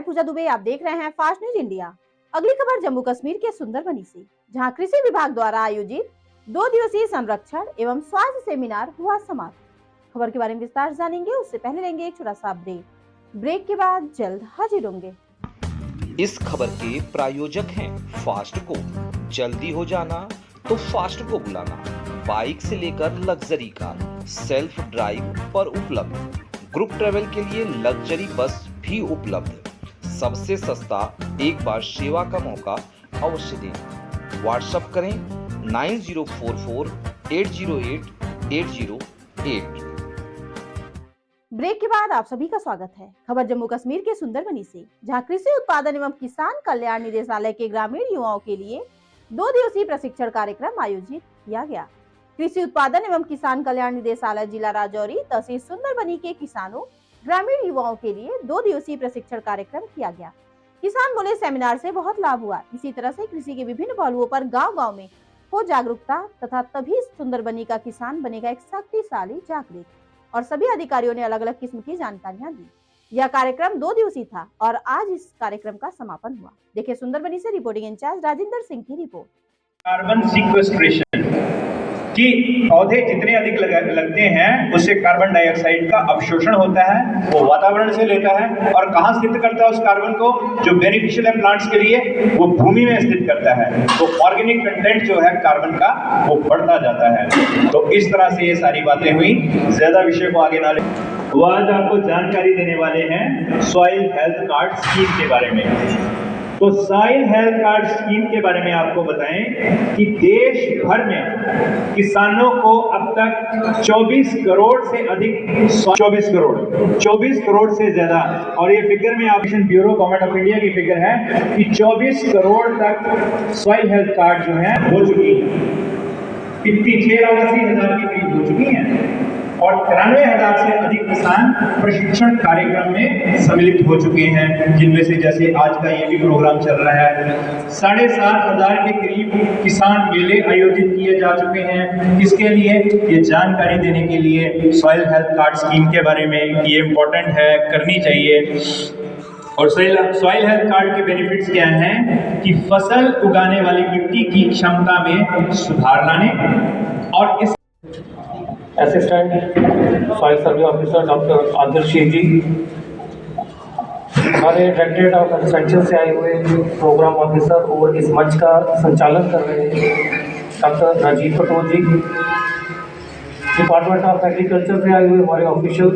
पूजा दुबे, आप देख रहे हैं फास्ट न्यूज इंडिया। अगली खबर जम्मू कश्मीर के सुंदरबनी से, जहां कृषि विभाग द्वारा आयोजित 2 दिवसीय संरक्षण एवं स्वास्थ्य सेमिनार हुआ समाप्त। खबर के बारे में विस्तार जानेंगे, उससे पहले लेंगे एक छोटा सा ब्रेक के बाद जल्द हाजिर होंगे। इस खबर के प्रायोजक हैं फास्ट को। जल्दी हो जाना तो फास्ट को बुलाना। बाइक से लेकर लग्जरी कार, सेल्फ ड्राइव पर उपलब्ध। ग्रुप ट्रेवल के लिए लग्जरी बस भी उपलब्ध। सबसे सस्ता एक बार सेवा का मौका अवश्य दें। व्हाट्सएप करें 9044808808। ब्रेक के बाद आप सभी का स्वागत है। खबर जम्मू कश्मीर के सुंदरबनी से, जहां कृषि उत्पादन एवं किसान कल्याण निदेशालय के ग्रामीण युवाओं के लिए 2 दिवसीय प्रशिक्षण कार्यक्रम आयोजित किया गया। कृषि उत्पादन एवं किसान कल्याण निदेशालय जिला राजौरी तहसील सुंदरबनी के किसानों ग्रामीण युवाओं के लिए 2 दिवसीय प्रशिक्षण कार्यक्रम किया गया। किसान बोले, सेमिनार से बहुत लाभ हुआ। इसी तरह से कृषि के विभिन्न पहलुओं पर गांव-गांव में हो जागरूकता, तथा तभी सुंदरबनी का किसान बनेगा एक शक्तिशाली जागृत। और सभी अधिकारियों ने अलग अलग किस्म की जानकारियां दी। यह कार्यक्रम 2 दिवसीय था और आज इस कार्यक्रम का समापन हुआ। देखिए सुंदरबनी से रिपोर्टिंग इंचार्ज राजेंद्र सिंह की रिपोर्ट। कार्बन सीक्वेस्ट्रेशन कि पौधे जितने अधिक लगते हैं उससे कार्बन डाइऑक्साइड का अवशोषण होता है, वो वातावरण से लेता है और कहाँ स्थित करता है उस कार्बन को, जो बेनिफिशियल है प्लांट्स के लिए, वो भूमि में स्थित करता है। तो ऑर्गेनिक कंटेंट जो है कार्बन का वो बढ़ता जाता है। तो इस तरह से ये सारी बातें हुई। ज्यादा विषय को आगे ना ले, वो आज आपको जानकारी देने वाले हैं सॉइल हेल्थ कार्ड स्कीम के बारे में। तो सॉइल हेल्थ कार्ड स्कीम के बारे में आपको बताएं कि देश भर में किसानों को अब तक 24 करोड़ से अधिक 24 करोड़ से ज्यादा, और ये फिगर में option bureau government of India की फिगर है कि 24 करोड़ तक सॉइल हेल्थ कार्ड जो है हो चुकी है। कितनी 6,80,000 के करीब हो चुकी हैं और 93,000 से अधिक किसान प्रशिक्षण कार्यक्रम में सम्मिलित हो चुके हैं, जिनमें से जैसे आज का ये भी प्रोग्राम चल रहा है 7,500 के करीब किसान मेले आयोजित किए जा चुके हैं। इसके लिए ये जानकारी देने के लिए सॉइल हेल्थ कार्ड स्कीम के बारे में, ये इम्पोर्टेंट है, करनी चाहिए। और सॉइल हेल्थ कार्ड के बेनिफिट्स क्या हैं कि फसल उगाने वाली मिट्टी की क्षमता में सुधार लाने और इस असिस्टेंट सॉइल सर्वे ऑफिसर डॉक्टर आदर्श जी, हमारे डायरेक्टरेट ऑफ एग्रीकल्चर से आए हुए प्रोग्राम ऑफिसर और इस मंच का संचालन कर रहे हैं doctor Rajiv Patol ji, department of agriculture से आए हुए हमारे ऑफिशियल,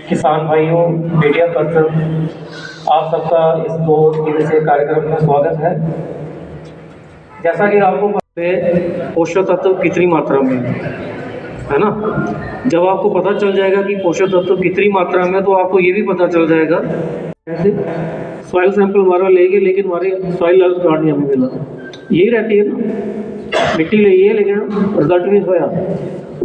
किसान भाइयों, मीडिया पर्सन, आप सबका इस 2 दिवसीय कार्यक्रम में स्वागत है। जैसा कि आपको पता है पोषक तत्व कितनी मात्रा में है ना, जब आपको पता चल जाएगा कि पोषक तत्व कितनी मात्रा में, तो आपको ये भी पता चल जाएगा। ऐसे सॉइल सैंपल हमारा लेंगे लेकिन हमारे सॉइल हेल्थ कार्ड नहीं हमें मिला, यही रहती है ना, मिट्टी ले ये लेकिन रिजल्ट भी होया।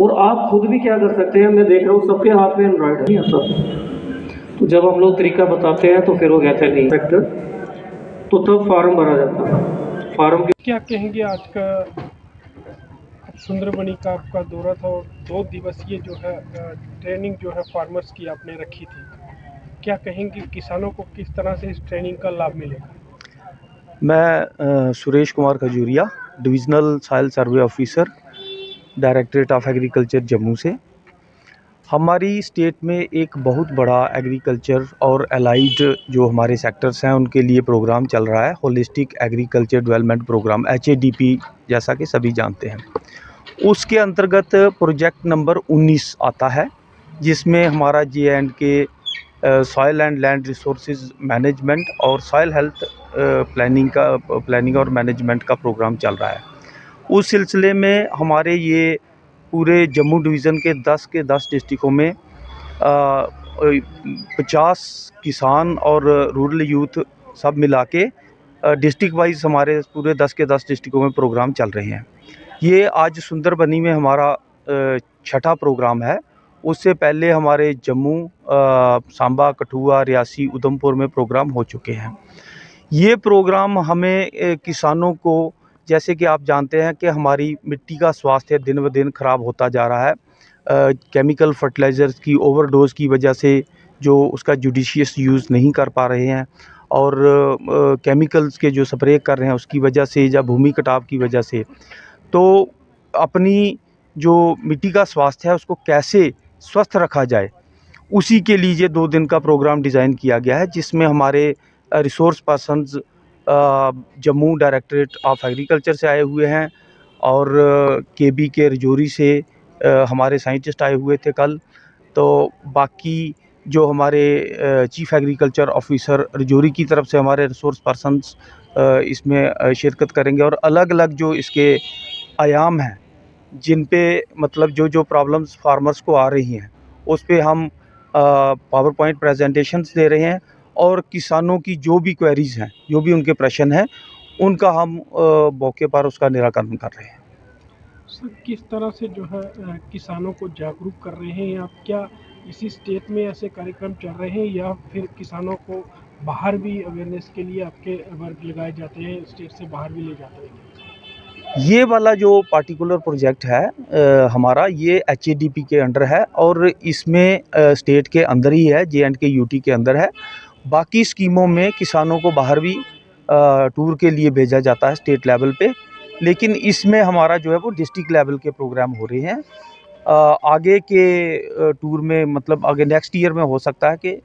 और आप खुद भी क्या कर सकते हैं, मैं देख रहा हूँ सबके हाथ में एंड्रॉयड नहीं आता, तो जब हम लोग तरीका बताते हैं तो फिर वो कहते हैं नहीं सेक्टर, तो तब फार्म भरा जाता है। फार्म क्या कहेंगे, आज का सुंदरबनी का आपका दौरा था और 2 दिवसीय जो है ट्रेनिंग जो है फार्मर्स की आपने रखी थी, क्या कहेंगे किसानों को किस तरह से इस ट्रेनिंग का लाभ मिलेगा? मैं Suresh Kumar Khajuria, divisional soil survey officer, directorate of agriculture Jammu से। हमारी स्टेट में एक बहुत बड़ा एग्रीकल्चर और एलाइड जो हमारे सेक्टर्स हैं उनके लिए प्रोग्राम चल रहा है, holistic agriculture development programme HADP, जैसा कि सभी जानते हैं। उसके अंतर्गत प्रोजेक्ट नंबर 19 आता है, जिसमें हमारा J&K soil and land resources management और सॉइल हेल्थ प्लानिंग और मैनेजमेंट का प्रोग्राम चल रहा है। उस सिलसिले में हमारे ये पूरे जम्मू डिवीज़न के 10 डिस्ट्रिक्टों में 50 किसान और रूरल यूथ सब मिला के डिस्ट्रिक्ट वाइज हमारे पूरे 10 डिस्ट्रिक्टों में प्रोग्राम चल रहे हैं। ये आज सुंदरबनी में हमारा 6ठा प्रोग्राम है। उससे पहले हमारे जम्मू, सांबा, कठुआ, रियासी, उधमपुर में प्रोग्राम हो चुके हैं। ये प्रोग्राम हमें किसानों को, जैसे कि आप जानते हैं कि हमारी मिट्टी का स्वास्थ्य दिन ब दिन ख़राब होता जा रहा है। केमिकल फर्टिलाइज़र्स की ओवरडोज़ की वजह से जो उसका जुडिशियस यूज़ नहीं कर पा रहे हैं, और केमिकल्स के जो स्प्रे कर रहे हैं उसकी वजह से या भूमि कटाव की वजह से, तो अपनी जो मिट्टी का स्वास्थ्य है उसको कैसे स्वस्थ रखा जाए, उसी के लिए 2 दिन का प्रोग्राम डिज़ाइन किया गया है, जिसमें हमारे resource persons Jammu directorate of agriculture से आए हुए हैं, और केबी के रजौरी से हमारे साइंटिस्ट आए हुए थे कल। तो बाकी जो हमारे चीफ़ एग्रीकल्चर ऑफिसर रजौरी की तरफ से हमारे रिसोर्स पर्सन्स इसमें शिरकत करेंगे, और अलग अलग जो इसके आयाम हैं जिन पे मतलब जो प्रॉब्लम्स फार्मर्स को आ रही हैं उस पे हम पावर पॉइंट प्रेजेंटेशंस दे रहे हैं, और किसानों की जो भी क्वेरीज़ हैं, जो भी उनके प्रश्न हैं, उनका हम मौके पर उसका निराकरण कर रहे हैं। सर, किस तरह से जो है किसानों को जागरूक कर रहे हैं आप? क्या इसी स्टेट में ऐसे कार्यक्रम चल रहे हैं या फिर किसानों को बाहर भी अवेयरनेस के लिए आपके वर्क लगाए जाते हैं, स्टेट से बाहर भी ले जाते हैं? ये वाला जो पार्टिकुलर प्रोजेक्ट है हमारा, ये HADP के अंडर है, और इसमें स्टेट के अंदर ही है, J&K UT के अंदर है। बाकी स्कीमों में किसानों को बाहर भी टूर के लिए भेजा जाता है स्टेट लेवल पे, लेकिन इसमें हमारा जो है वो डिस्ट्रिक्ट लेवल के प्रोग्राम हो रहे हैं। आगे के टूर में मतलब आगे नेक्स्ट ईयर में हो सकता है कि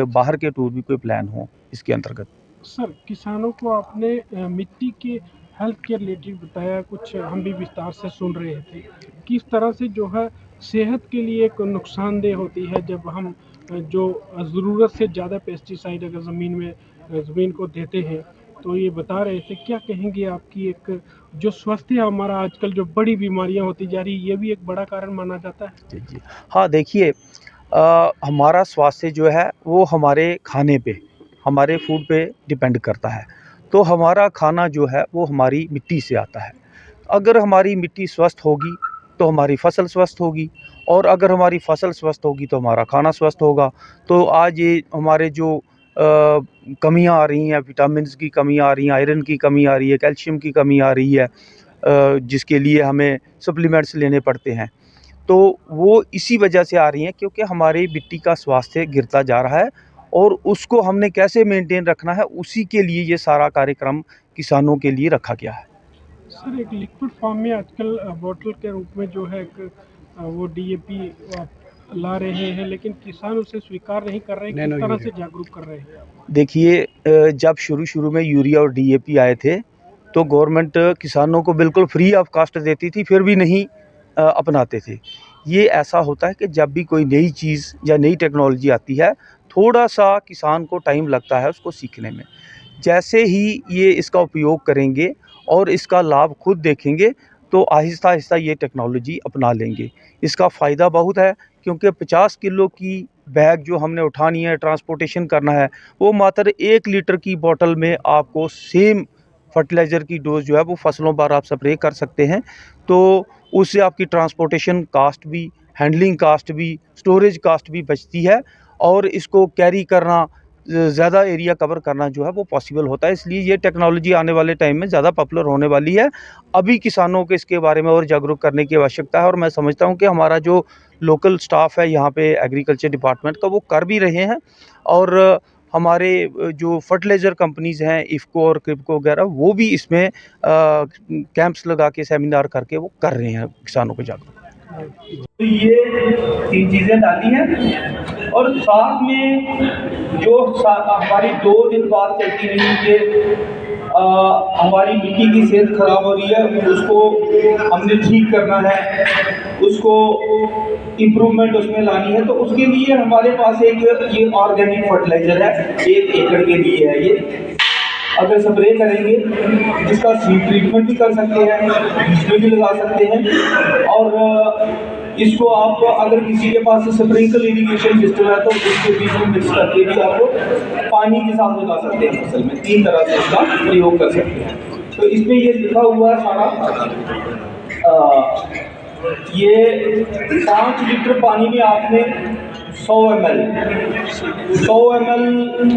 बाहर के टूर भी कोई प्लान हो इसके अंतर्गत। सर, किसानों को आपने मिट्टी के हेल्थ के रिलेटेड बताया, कुछ हम भी विस्तार से सुन रहे थे। किस तरह से जो है सेहत के लिए एक नुकसानदेह होती है जब हम जो ज़रूरत से ज़्यादा पेस्टिसाइड अगर ज़मीन को देते हैं, तो ये बता रहे थे। क्या कहेंगे आपकी एक जो स्वास्थ्य है हमारा आजकल जो बड़ी बीमारियां होती जा रही, ये भी एक बड़ा कारण माना जाता है? जी जी हाँ, देखिए हमारा स्वास्थ्य जो है वो हमारे खाने पे, हमारे फूड पे डिपेंड करता है। तो हमारा खाना जो है वो हमारी मिट्टी से आता है। अगर हमारी मिट्टी स्वस्थ होगी तो हमारी फसल स्वस्थ होगी, और अगर हमारी फसल स्वस्थ होगी तो हमारा खाना स्वस्थ होगा। तो आज ये हमारे जो कमियां आ रही हैं, विटामिन्स की कमी आ रही है, आयरन की कमी आ रही है, कैल्शियम की कमी आ रही है, जिसके लिए हमें सप्लीमेंट्स लेने पड़ते हैं, तो वो इसी वजह से आ रही हैं क्योंकि हमारी मिट्टी का स्वास्थ्य गिरता जा रहा है, और उसको हमने कैसे मेंटेन रखना है, उसी के लिए ये सारा कार्यक्रम किसानों के लिए रखा गया है। सर, एक लिक्विड फॉर्म में आजकल बोतल के रूप में जो है एक वो DAP ला रहे हैं, लेकिन किसान उसे स्वीकार नहीं कर रहे हैं। किस तरह से जागरूक कर रहे हैं? देखिए जब शुरू में यूरिया और DAP आए थे तो गवर्नमेंट किसानों को बिल्कुल फ्री ऑफ कास्ट देती थी, फिर भी नहीं अपनाते थे। ये ऐसा होता है कि जब भी कोई नई चीज़ या नई टेक्नोलॉजी आती है, थोड़ा सा किसान को टाइम लगता है उसको सीखने में। जैसे ही ये इसका उपयोग करेंगे और इसका लाभ खुद देखेंगे तो आहिस्ता आहिस्ता ये टेक्नोलॉजी अपना लेंगे। इसका फ़ायदा बहुत है क्योंकि 50 किलो की बैग जो हमने उठानी है, ट्रांसपोर्टेशन करना है, वो मात्र 1 लीटर की बोतल में आपको सेम फर्टिलाइज़र की डोज़ जो है वो फसलों पर आप स्प्रे कर सकते हैं। तो उससे आपकी ट्रांसपोर्टेशन कास्ट भी, हैंडलिंग कास्ट भी, स्टोरेज कास्ट भी बचती है, और इसको कैरी करना, ज़्यादा एरिया कवर करना जो है वो पॉसिबल होता है। इसलिए ये टेक्नोलॉजी आने वाले टाइम में ज़्यादा पॉपुलर होने वाली है। अभी किसानों को इसके बारे में और जागरूक करने की आवश्यकता है, और मैं समझता हूँ कि हमारा जो लोकल स्टाफ है यहाँ पे एग्रीकल्चर डिपार्टमेंट का, वो कर भी रहे हैं, और हमारे जो फर्टिलाइज़र कंपनीज़ हैं इफ़को और क्रिप्को वगैरह, वो भी इसमें कैंप्स लगा के, सेमिनार करके वो कर रहे हैं किसानों को जागरूक। तो ये 3 चीज़ें डाली हैं, और साथ में जो हमारी 2 दिन बाद चलती रही कि हमारी मिट्टी की सेहत खराब हो रही है, उसको हमने ठीक करना है, उसको इम्प्रूवमेंट उसमें लानी है। तो उसके लिए हमारे पास एक ये ऑर्गेनिक फर्टिलाइज़र है, 1 एकड़ के लिए है ये। अगर स्प्रे करेंगे, जिसका सीड ट्रीटमेंट भी कर सकते हैं, बीज में भी लगा सकते हैं, और इसको आप अगर किसी के पास स्प्रिंकल इरिगेशन सिस्टम है तो उसके बीच में मिक्स करके भी आप पानी के साथ लगा सकते हैं फसल में। 3 तरह से इसका प्रयोग कर सकते हैं। तो इसमें ये लिखा हुआ है सारा, ये 5 लीटर पानी में आपने 100 ml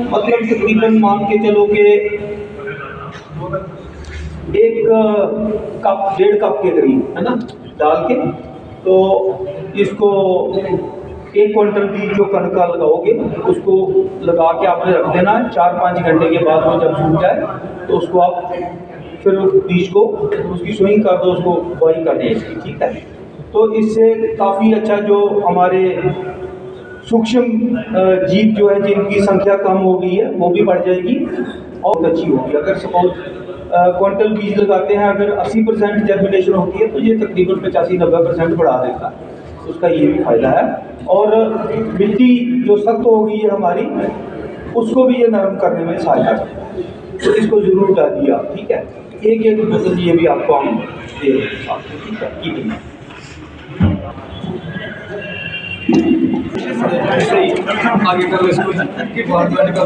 मतलब तकरीबन मान के चलो कि 1 कप 1.5 कप के करीब, है ना, डाल के तो इसको 1 क्विंटल बीज जो कणक का लगाओगे उसको लगा के आपने रख देना है। 4-5 घंटे के बाद वो जब सूख जाए तो उसको आप फिर बीज को उसकी स्विंग कर दो, उसको बुआई कर दें इसकी, ठीक है। तो इससे काफ़ी अच्छा जो हमारे सूक्ष्म जीव जो है जिनकी संख्या कम हो गई है वो भी बढ़ जाएगी और अच्छी होगी। अगर सपोज क्विंटल बीज लगाते हैं, अगर 80% जर्मिनेशन होती है तो ये तकरीबन 85-90% बढ़ा देता है, उसका ये भी फायदा है। और मिट्टी जो सख्त हो गई है हमारी उसको भी ये नरम करने में सहायता करता है, तो इसको जरूर डालिए आप, ठीक है। एक बोतल ये भी आपको हम दे रहे हैं, ठीक है। आगे कर इसको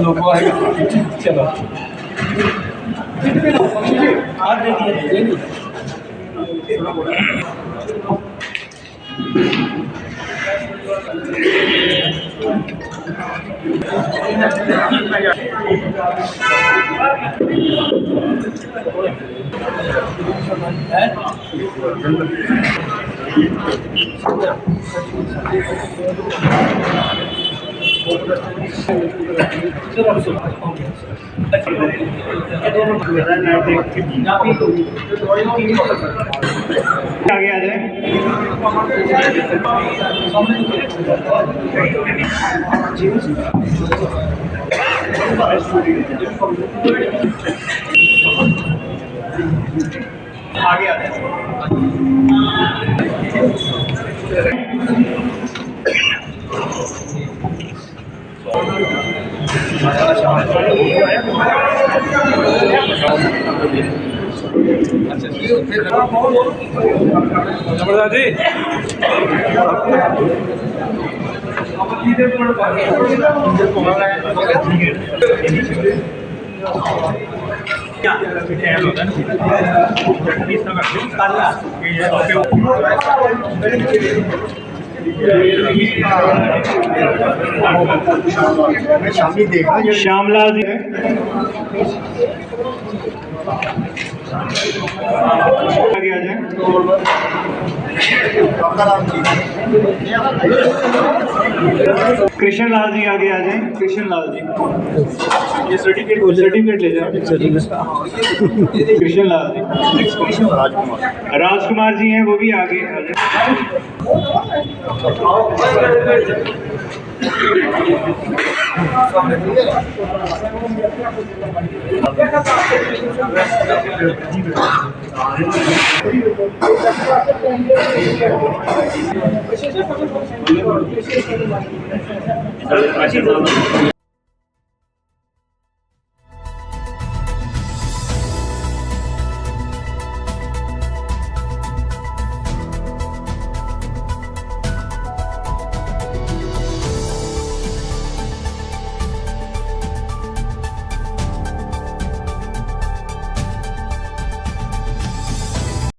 लोगो आएगा, चलो हाथ दे दिए। आगे आ जाए। आगे आ जाए। जबरदस्त जी। श्यामला जी आगे आ जाए। कृष्ण लाल जी आगे आ जाए। कृष्ण लाल जी ये सर्टिफिकेट ले जाए। कृष्ण लाल जी। राजकुमार जी हैं, वो भी आगे आ जाए।